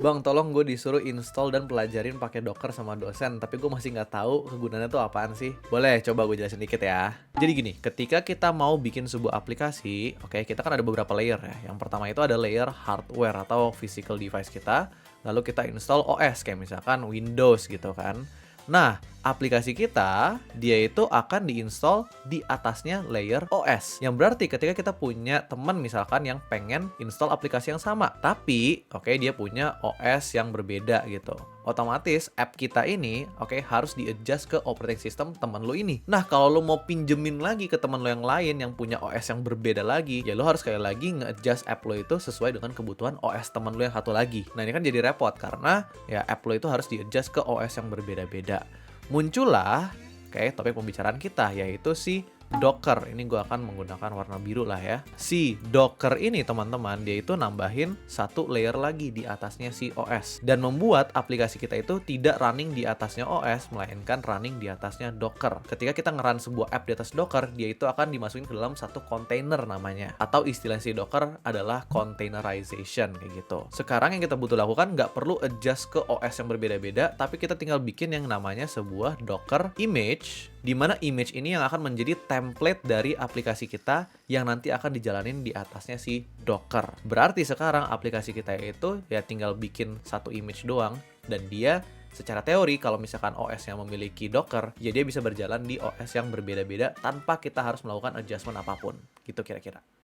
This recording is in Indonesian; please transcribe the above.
Bang, tolong gue disuruh install dan pelajarin pakai Docker sama dosen, tapi gue masih nggak tahu kegunaannya tuh apaan sih. Boleh coba gue jelasin dikit ya. Jadi gini, ketika kita mau bikin sebuah aplikasi, oke, kita kan ada beberapa layer ya. Yang pertama itu ada layer hardware atau physical device kita, lalu kita install OS kayak misalkan Windows gitu kan. Nah, aplikasi kita, dia itu akan diinstal di atasnya layer OS. Yang berarti ketika kita punya teman misalkan yang pengen install aplikasi yang sama, tapi oke dia punya OS yang berbeda gitu. Otomatis app kita ini harus di-adjust ke operating system teman lo ini. Nah, kalau lo mau pinjemin lagi ke teman lo yang lain yang punya OS yang berbeda lagi, ya lo harus sekali lagi nge-adjust app lo itu sesuai dengan kebutuhan OS teman lo yang satu lagi. Nah, ini kan jadi repot karena ya app lo itu harus di-adjust ke OS yang berbeda-beda. Muncullah topik pembicaraan kita, yaitu si Docker. Ini gue akan menggunakan warna biru lah ya. Si Docker ini teman-teman, dia itu nambahin satu layer lagi di atasnya si OS dan membuat aplikasi kita itu tidak running di atasnya OS, melainkan running di atasnya Docker. Ketika kita nge-run sebuah app di atas Docker, dia itu akan dimasukin ke dalam satu container namanya, atau istilah si Docker adalah containerization kayak gitu. Sekarang yang kita butuh lakukan nggak perlu adjust ke OS yang berbeda-beda, tapi kita tinggal bikin yang namanya sebuah Docker image, di mana image ini yang akan menjadi template dari aplikasi kita yang nanti akan dijalanin di atasnya si Docker. Berarti sekarang aplikasi kita itu ya tinggal bikin satu image doang, dan dia secara teori kalau misalkan OS yang memiliki Docker, ya dia bisa berjalan di OS yang berbeda-beda tanpa kita harus melakukan adjustment apapun. Gitu kira-kira.